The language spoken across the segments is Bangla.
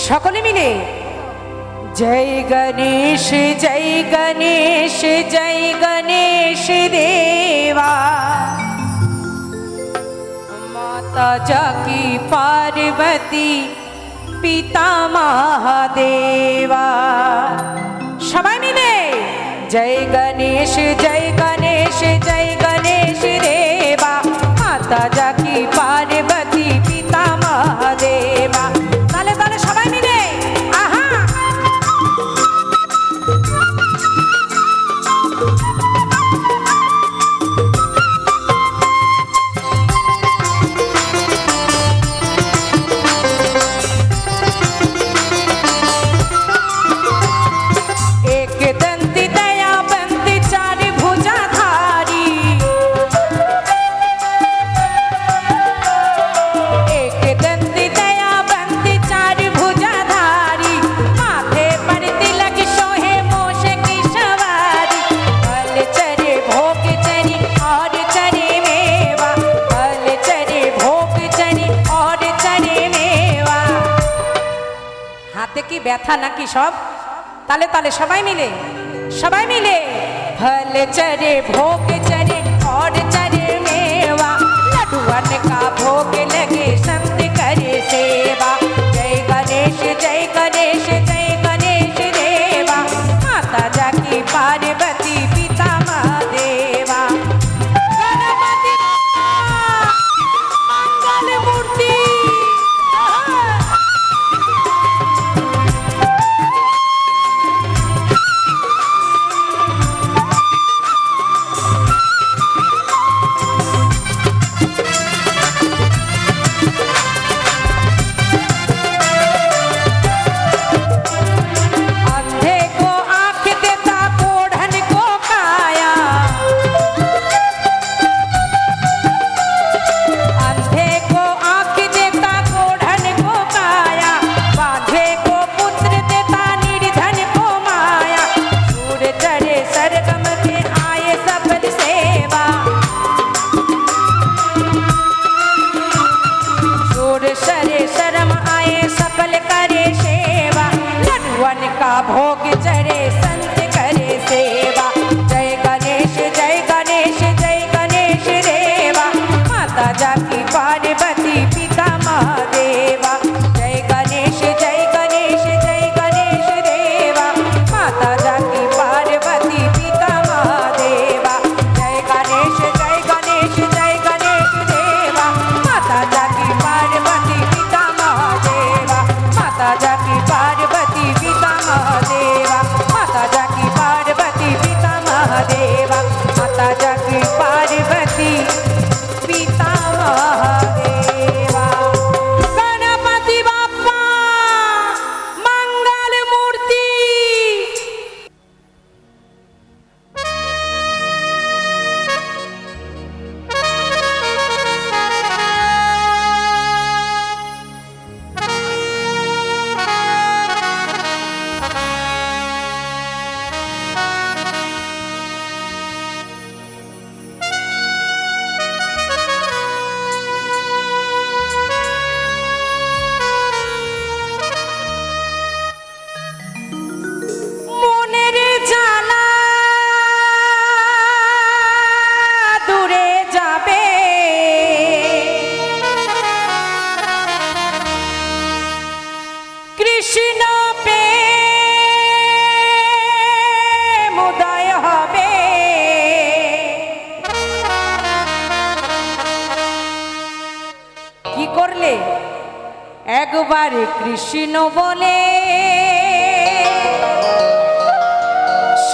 সকলে মিলে জয় গণেশ জয় গণেশ জয় গণেশ দেবা। माता जाकी पार्वती पिता महादेवा। সবাই মিলে জয় গণেশ জয় গণেশ জয় গণেশ দেবা। माता जाकी पार्वती पिता महादेवा। তালে তালে সবাই মিলে আহা। কি ব্যথা নাকি সব? তালে তালে সবাই মিলে फल चरे भोग चरे और चरे मेवा। लड्डुअन का भोग लगे संत करे सेवा। जय गणेश जय गणेश जय गणेश देवा। माता जाकी पार्वती पिता महादेवा। गणपति मंगल मूर्ति। भोग चढ़े संत करे सेवा। जय गणेश जय गणेश जय गणेश देवा। माता जाकी पार्वती पिता महादेवा। जय गणेश जय गणेश जय गणेश देवा। माता जाकी पार्वती पिता महादेवा। जय गणेश जय गणेश जय गणेश देवा। माता जाकी पार्वती पिता महादेवा। माता जाकी पार्वती पिता महादेवा। माता जाकी पार्वती पिता महादेवा। माता जाकी पार्वती पिता महादेवा। गणपति बाप्पा मंगल मूर्ति। একবার কৃষ্ণ বলে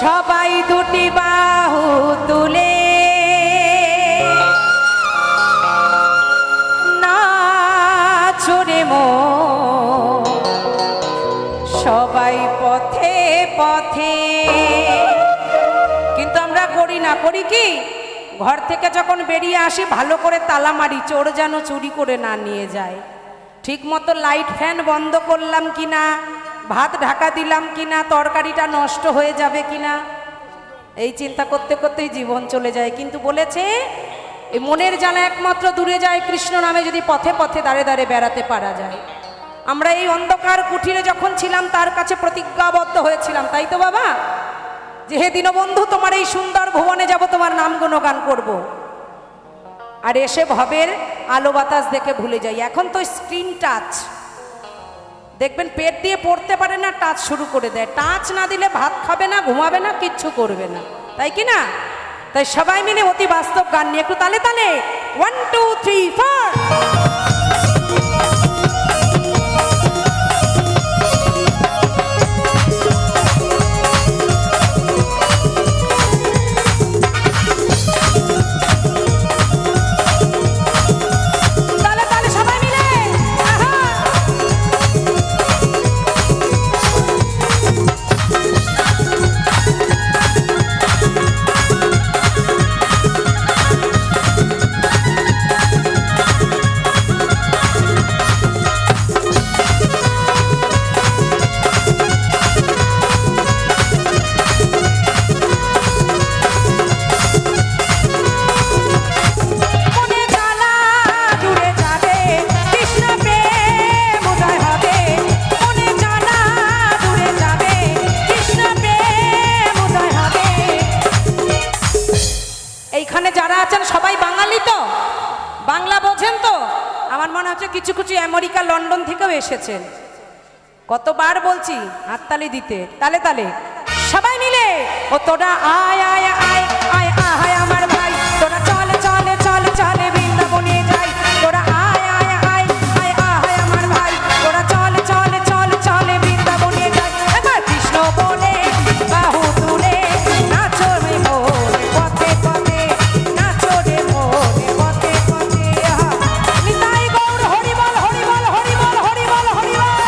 সবাই দুটি বাহু তুলে নাচরে মো সবাই পথে পথে। কিন্তু আমরা করি না, করি কি? ঘর থেকে যখন বেরিয়ে আসি ভালো করে তালা মারি, চোর যেন চুরি করে না নিয়ে যায়। ঠিক মতো লাইট ফ্যান বন্ধ করলাম কিনা, ভাত ঢাকা দিলাম কিনা, তরকারিটা নষ্ট হয়ে যাবে কিনা, এই চিন্তা করতে করতেই জীবন চলে যায়। কিন্তু বলেছে এই মনের জ্বালা একমাত্র দূরে যায় কৃষ্ণ নামে যদি পথে পথে দাঁড়ে দাঁড়ে বেড়াতে পারা যায়। আমরা এই অন্ধকার কুঠিরে যখন ছিলাম তার কাছে প্রতিজ্ঞাবদ্ধ হয়েছিলাম, তাই তো বাবা, যে হে দীনবন্ধু তোমার এই সুন্দর ভুবনে যাব, তোমার নাম গুণগান করব। আর এসে ভবের আলো বাতাস দেখে ভুলে যাই। এখন তো স্ক্রিন টাচ, দেখবেন পেট দিয়ে পড়তে পারে না, টাচ শুরু করে দেয়। টাচ না দিলে ভাত খাবে না, ঘুমাবে না, কিচ্ছু করবে না, তাই কি না? তাই সবাই মিলে অতি বাস্তব গান নিয়ে একটু তালে তালে 1 2 3 4। যারা আছেন সবাই বাঙালি তো, বাংলা বোঝেন তো? আমার মনে হচ্ছে কিছু কিছু আমেরিকা লন্ডন থেকেও এসেছেন। কতবার বলছি হাততালি দিতে, তালে তালে সবাই মিলে। ও তোরা আয় আয় আয় আয় আয় আমার ভাই, তোরা চলে চলে চলে চলে বৃন্দাবনে যাই। তোরা আয় আয় আয় আয় আয় আমার ভাই, তোরা চলে চলে চলে চলে বৃন্দাবনে যাই। এবার কৃষ্ণ বলে বাহু তুলে নাচো রে মোর পথে পথে, নাচো রে মোর পথে পথে। নিতাই গৌর হরি বল হরি বল হরি বল হরি বল হরি বল।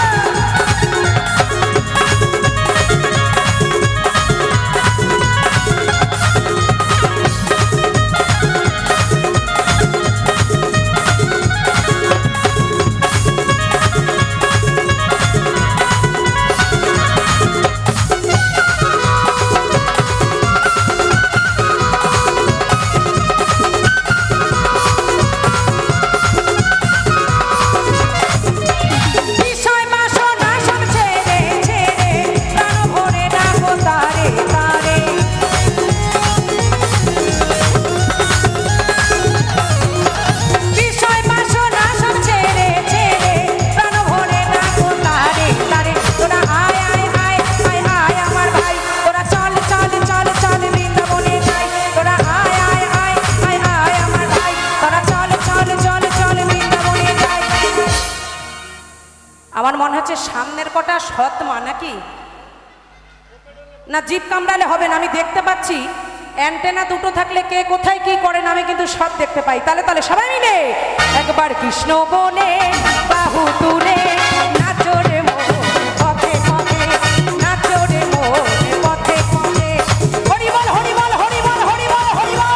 আমার মনে হচ্ছে সামনের কটা সৎ মা নাকি না, জিভ কামড়ালে হবে না। আমি দেখতে পাচ্ছি অ্যান্টেনা দুটো থাকলে কে কোথায় কি করেন আমি কিন্তু সব দেখতে পাই। তাহলে তাহলে সবাই মিলে একবার কৃষ্ণ বলে বাহু তুলে নাচো রে মোর পথে পথে, নাচো রে মোর পথে পথে। হরি বল হরি বল হরি বল হরি বল হরি বল।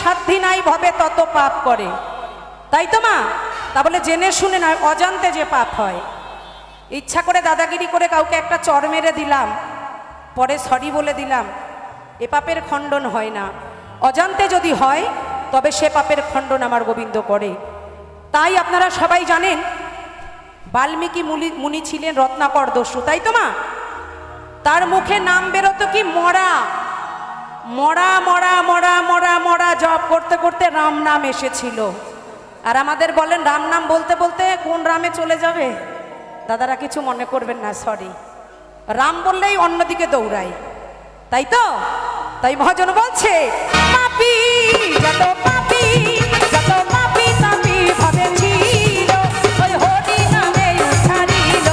সাধ্যি নাই ভবে তত পাপ করে, তাই তো মা? তা বলে জেনে শুনে নয়, অজান্তে যে পাপ হয়। ইচ্ছা করে দাদাগিরি করে কাউকে একটা চড় মেরে দিলাম, পরে সরি বলে দিলাম, এ পাপের খণ্ডন হয় না। অজান্তে যদি হয় তবে সে পাপের খণ্ডন আমার গোবিন্দ করে। তাই আপনারা সবাই জানেন বাল্মীকি মুনি ছিলেন রত্নাকর দস্যু, তাই তো মা? তার মুখে নাম বেরোতো কি মরা মরা মরা মরা মরা মরা, জপ করতে করতে রাম নাম এসেছিল। আর আমাদের বলেন রাম নাম বলতে বলতে কোন রামে চলে যাবে। দাদারা কিছু মনে করবেন না, সরি, রাম বললেই অন্যদিকে দৌড়াই, তাই তো? তাই মহাজন বলছে পাপী যত পাপী যত পাপী তাপী ভাবেছিল ওই হরি নামে উঠারিল।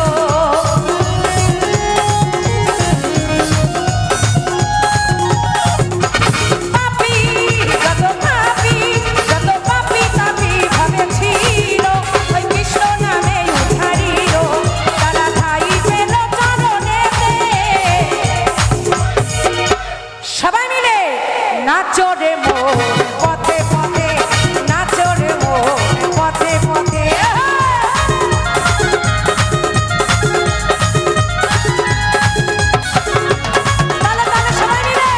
পাপী যত পাপী যত পাপী তাপী ভাবেছিল ওই কৃষ্ণ নামে উঠারিল। তারা ঠাই পেল চরণেতে, সবাই মিলে নাচো রে মোর পথে পথে, নাচো রে মোর পথে পথে। তালে তালে সবাই মিলে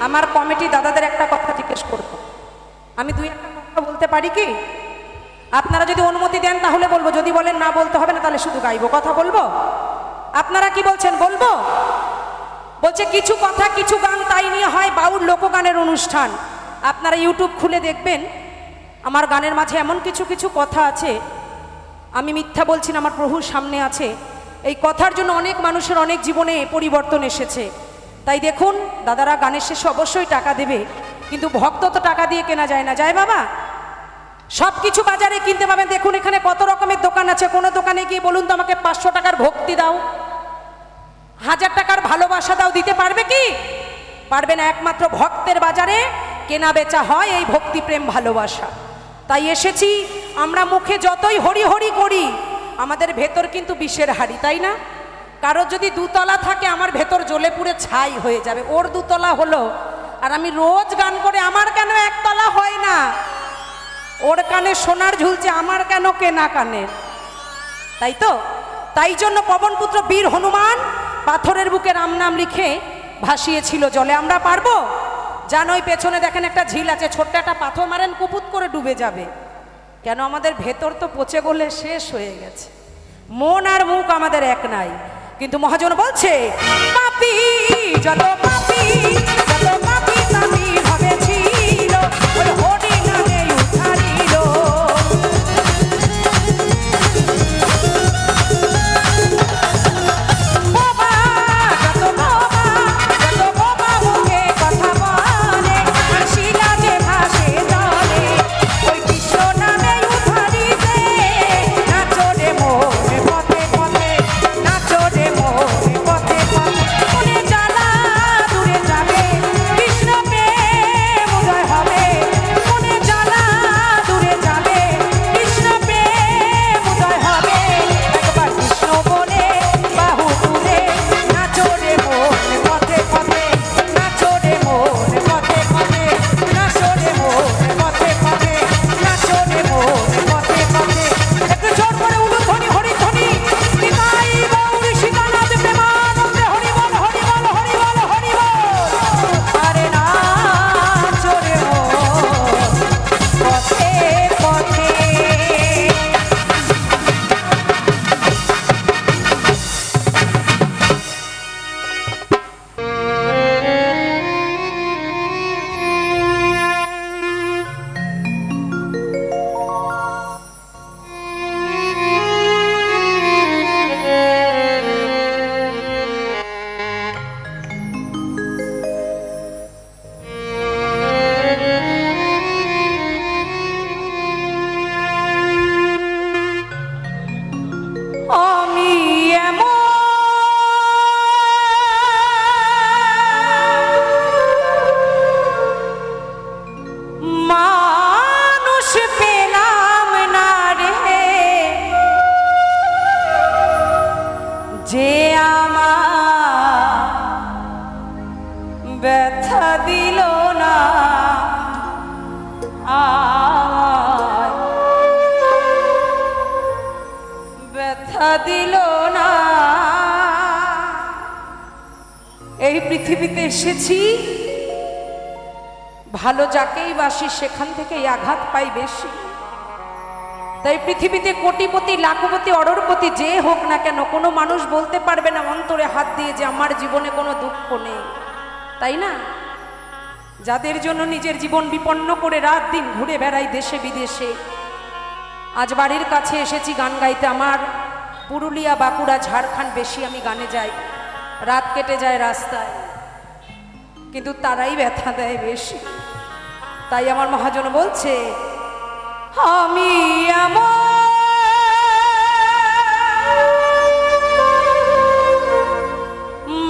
আমার কমিটি দাদাদের একটা কথা জিজ্ঞেস করব, আমি দুই একটা কথা বলতে পারি কি? আপনারা যদি অনুমতি দেন তাহলে বলবো, যদি বলেন না বলতে হবে না তাহলে শুধু গাইবো, কথা বলবো। আপনারা কি বলছেন, বলবো? বলছে কিছু কথা কিছু গান তাই নিয়ে হয় বাউল লোকগানের অনুষ্ঠান। আপনারা ইউটিউব খুলে দেখবেন, আমার গানের মাঝে এমন কিছু কিছু কথা আছে, আমি মিথ্যা বলছি না, আমার প্রভুর সামনে আছে। এই কথার জন্য অনেক মানুষের অনেক জীবনে পরিবর্তন এসেছে। তাই দেখুন, দাদারা গানের শেষে অবশ্যই টাকা দেবে, কিন্তু ভক্ত তো টাকা দিয়ে কেনা যায় না, যায় বাবা? সব কিছু বাজারে কিনতে পাবেন। দেখুন এখানে কত রকমের দোকান আছে, কোনো দোকানে গিয়ে বলুন তো আমাকে 500 টাকার ভক্তি দাও, 1000 টাকার ভালোবাসা দাও, দিতে পারবে কি? পারবে না। একমাত্র ভক্তের বাজারে কেনা বেচা হয় এই ভক্তি প্রেম ভালোবাসা। তাই এসেছি আমরা, মুখে যতই হরি হরি করি আমাদের ভেতর কিন্তু বিষের হাড়ি, তাই না? কারোর যদি 2 তলা থাকে আমার ভেতর জ্বলে পুড়ে ছাই হয়ে যাবে, ওর 2 তলা হলো, আর আমি রোজ গান করে আমার কেন 1 তলা হয় না? ওর কানে সোনার ঝুলছে, আমার কেন কেনা কানের? তাই তো? তাই জন্য পবনপুত্র বীর হনুমান পাথরের বুকে রাম নাম লিখে ভাসিয়েছিল জলে। আমরা পারবো? জানো ওই পেছনে দেখেন একটা ঝিল আছে, ছোট্ট একটা পাথর মারেন কুপুত করে ডুবে যাবে। কেন? আমাদের ভেতর তো পচে গলে শেষ হয়ে গেছে, মন আর মুখ আমাদের এক নাই। কিন্তু মহাজন বলছে পাপী যত পাপী যত পাপী তাপী ভাবেছিল ওই হরি নামে উঠারিল। বাবা যত বাবা যত বাবা মুখে কথা বলে, হাসি লাগে ভাসে জলে ওই কৃষ্ণ নামে উঠারিতে। নাচো রে মোর পথে পথে, নাচো রে মোর পথে পথে, মনে জ্বালা দূরে যাবে ব্যথা দিল না আমায়, ব্যথা দিল না। এই পৃথিবীতে এসেছি, ভালো যাকেই বাসি সেখান থেকেই আঘাত পাই বেশি। তাই পৃথিবীতে কোটিপতি লাখপতি অরবপতি যে হোক না কেন, কোনো মানুষ বলতে পারবে না অন্তরে হাত দিয়ে যে আমার জীবনে কোনো দুঃখ নেই, তাই না? যাদের জন্য নিজের জীবন বিপন্ন করে রাত দিন ঘুরে বেড়াই দেশে বিদেশে, আজ বাড়ির কাছে এসেছি গান গাইতে। আমার পুরুলিয়া, বাঁকুড়া, ঝাড়খণ্ড বেশি আমি গানে যাই, রাত কেটে যায় রাস্তায়, কিন্তু তারাই ব্যথা দেয় বেশি। তাই আমার মহাজন বলছে, আমি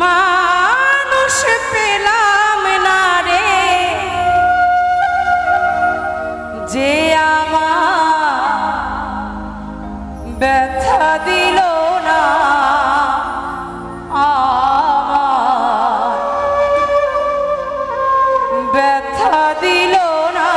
মানুষ পেলাম না রে, যে আমার ব্যথা দিল না আমার, ব্যথা দিল না।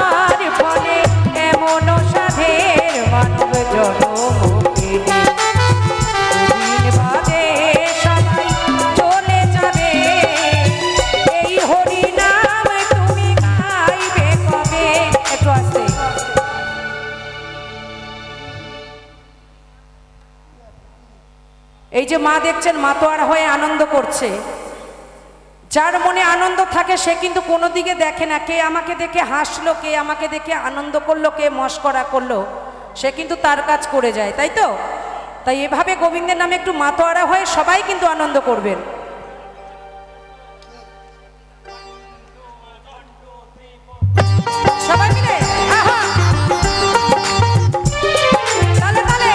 সাধনার ফলে এমন সাধের মানব জনম পেলে দুদিন বাদে সবাই চলে যাবে। এই হরি নাম তুমি গাইবে কবে? একটু আসতে। এই যে মা দেখছেন মাতোয়ারা হয়ে আনন্দ করছে, যার মনে আনন্দ থাকে সে কিন্তু কোনো দিকে দেখে না কে আমাকে দেখে হাসলো, কে আমাকে দেখে আনন্দ করলো, কে মস্করা করলো, সে কিন্তু তার কাজ করে যায়, তাই তো? তাই এভাবে গোবিন্দের নামে একটু মাতোয়ারা হয়ে সবাই কিন্তু আনন্দ করবেন। সবাই মিলে আহা তালে তালে।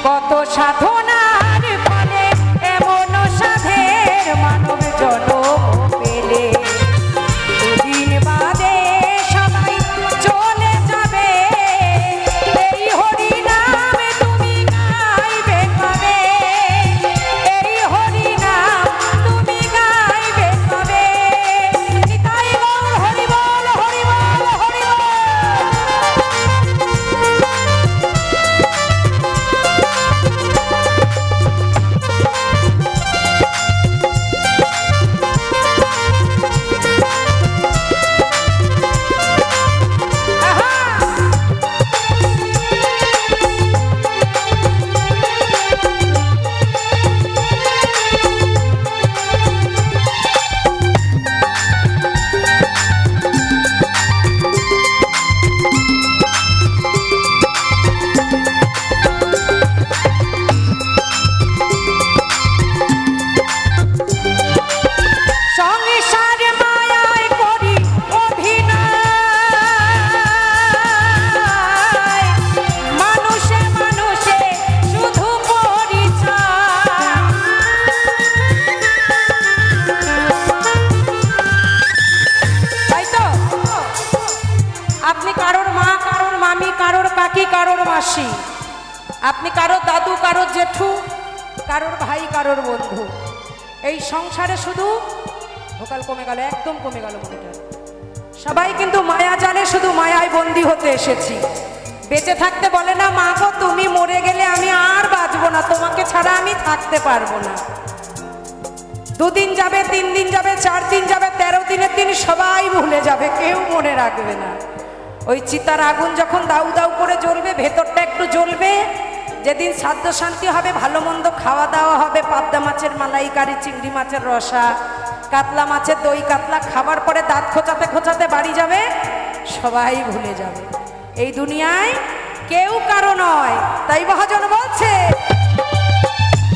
কত সাধনার ফলে এমন সাধের মানব জনম পেলে দুদিন বাদে সবাই চলে যাবে। এই হরি নাম তুমি গাইবে কবে? এই হরি নাম তুমি গাইবে কবে? নিতাই গৌর হরি বল, হরি বল, হরি বল। সংসার মায়ায় করি অভিনয়, মানুষে মানুষে শুধু পরিচয়। তাই তো? আপনি কারোর মা, কারোর মামি, কারোর কাকি, কারোর মাসি, আপনি কারোর দাদু, কারোর জেঠু, কারোর ভাই, কারোর বন্ধু। এই সংসারে শুধু ভোকাল কমে গেল, একদম কমে গেল মনেটা। সবাই কিন্তু মায়া জালে শুধু মায়ায় বন্দী হতে এসেছি। বেঁচে থাকতে বলে না মা গো তুমি মরে গেলে আমি আর বাঁচবো না, তোমাকে ছাড়া আমি থাকতে পারবো না। দুদিন যাবে, 3 দিন যাবে, 4 দিন যাবে, 13 দিনের দিন সবাই ভুলে যাবে, কেউ মনে রাখবে না। ওই চিতার আগুন যখন দাউ দাউ করে জ্বলবে, ভেতরটা একটু জ্বলবে, যেদিন শ্রাদ্ধ শান্তি হবে, ভালো মন্দ খাওয়া দাওয়া হবে, পাবদা মাছের মালাইকারি, চিংড়ি মাছের রসা, কাতলা মাছের দই কাতলা খাবার পরে দাঁত খোঁচাতে খোঁচাতে বাড়ি যাবে, সবাই ভুলে যাবে। এই দুনিয়ায় কেউ কারো নয়। তাই মহাজন বলছে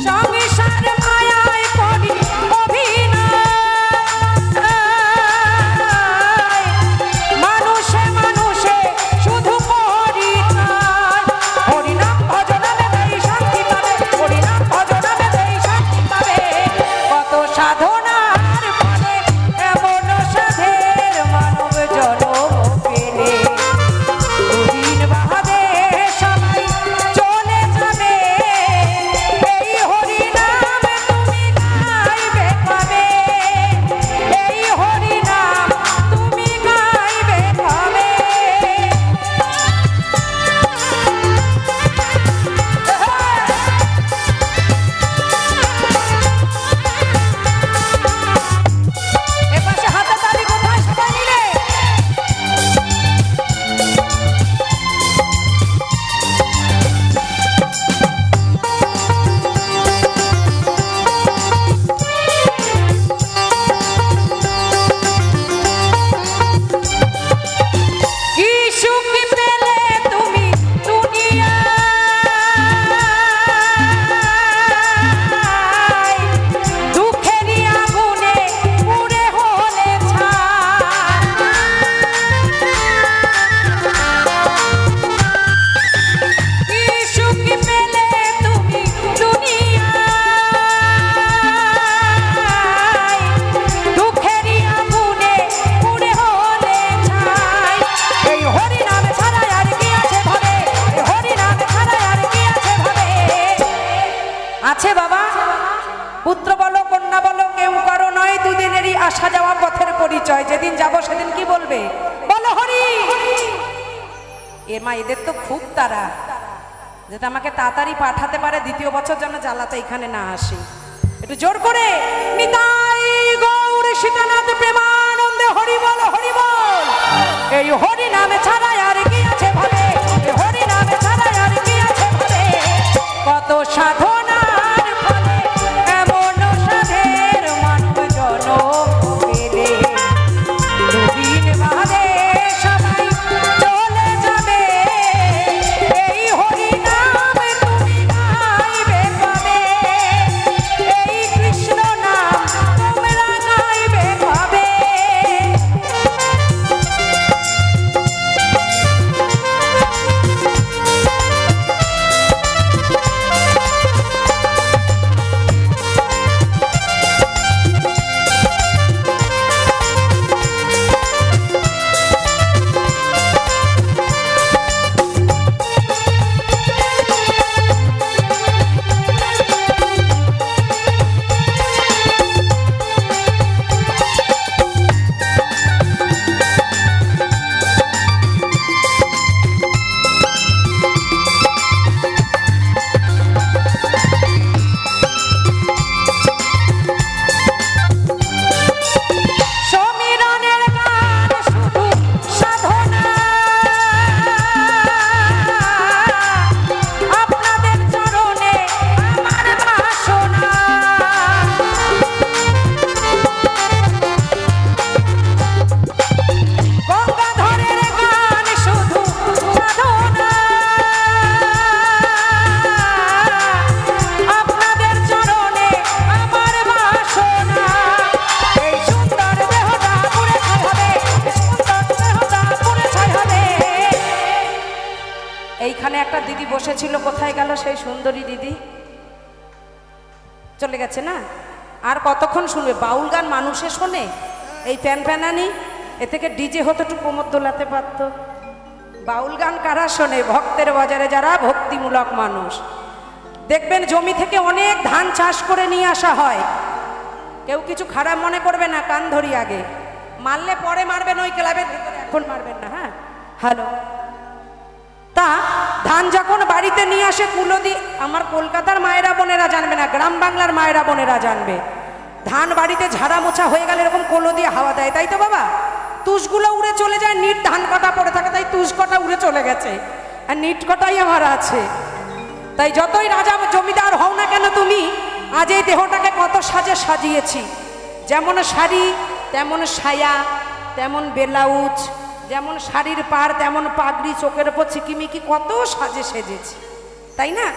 সংসার মায়ায় করি অভিনয়, মানুষে মানুষে শুধু পরিচয়। হরিনাম ভজনামে দেই শান্তি পাবে, হরিনাম ভজনামে দেই শান্তি পাবে। কত সাধনার ফলে এমন সাধের মানব জনম পেলে দুদিন বাদে সবাই চলে যাবে। এই হরি নাম তুমি পরিচয়, যেদিন যাব সেদিন কি বলবে? বলো হরি। এর মা এদের তো খুব তারা, যাতে আমাকে তাড়াতাড়ি পাঠাতে পারে, দ্বিতীয় বছর যেন জ্বালাতে এখানে না আসি। একটু জোর করে নিতাই গৌর সীতানাথ প্রেমানন্দে হরি বল, হরি বল। এই হরি নামে ছাড়া আর কি আছে ভাবে, এই হরি নামে ছাড়া আর কি আছে ভাবে। কত সাধনার ফলে এমন সাধের মানব জনম পেলে, দুদিন বাদে সবাই চলে যাবে। এই হরি নাম তুমি গাইবে কবে, এই কৃষ্ণ নাম তোমরা গাইবে কবে। সমীরণের গান শুধু সাধনা, আপনাদের চরণে আমার বাসনা। গঙ্গাধরের গান শুধু সাধনা, আপনাদের চরণে আমার বাসনা। এই সুন্দর দেহটা পুড়ে ছাই হবে, এই সুন্দর দেহটা পুড়ে ছাই হবে। এইখানে একটা দিদি বসেছিল, কোথায় গেল সেই সুন্দরী দিদি? চলে গেছে না? আর কতক্ষণ শুনবে? বাউল গান মানুষে শোনে? এই প্যান প্যানানি, এ থেকে ডিজে হতো একটু কোমর দোলাতে পারত। বাউল গান কারা শোনে? ভক্তের বাজারে যারা ভক্তিমূলক মানুষ। দেখবেন জমি থেকে অনেক ধান চাষ করে নিয়ে আসা হয়। কেউ কিছু খারাপ মনে করবে না, কান ধরি আগে। মারলে পরে মারবেন, ওই ক্লাবের ভেতরে, এখন মারবেন না। হ্যাঁ, হ্যালো। তা ধান যখন বাড়িতে নিয়ে আসে কুলদি, আমার কলকাতার মায়েরা বোনেরা জানবে না, গ্রাম বাংলার মায়েরা বোনেরা জানবে। ধান বাড়িতে ঝাড়া মোছা হয়ে গেলে এরকম কোলো দিয়ে হাওয়া দেয়, তাই তো বাবা? তুষগুলো উড়ে চলে যায়, নিট ধান কটা পড়ে থাকে, তাই তুষ কটা উড়ে চলে গেছে, আর নিট কটাই আমার আছে। তাই যতই রাজা জমিদার হও না কেন তুমি, আজ এই দেহটাকে কত সাজে সাজিয়েছি। যেমন শাড়ি তেমন সায়া, তেমন ব্লাউজ, যেমন শাড়ির পাড় তেমন পাগড়ি, চোখের ওপর চিকিমিকি, কত সাজে সেজেছি, তাই না?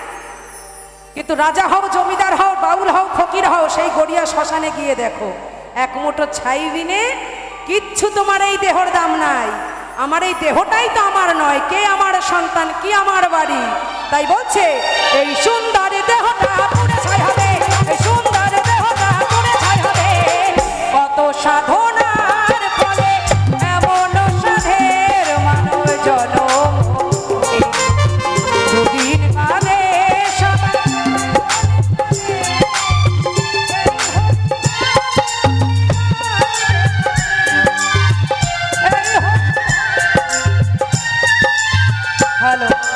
কিন্তু রাজা হও, জমিদার হও, বাউল হও, ফকির হও, সেই গড়িয়া শ্মশানে গিয়ে দেখো, এক মুঠো ছাই বিনে কিচ্ছু তোমার এই দেহর দাম নাই। আমার এই দেহটাই তো আমার নয়, কে আমার সন্তান, কি আমার বাড়ি। তাই বলছে এই সুন্দর দেহটা পুড়ে ছাই হবে, এই সুন্দর দেহটা পুড়ে ছাই হবে। কত সাধনার ফলে এমন সাধের মানব জনম, দুদিন বাদে সবাই। হ্যালো।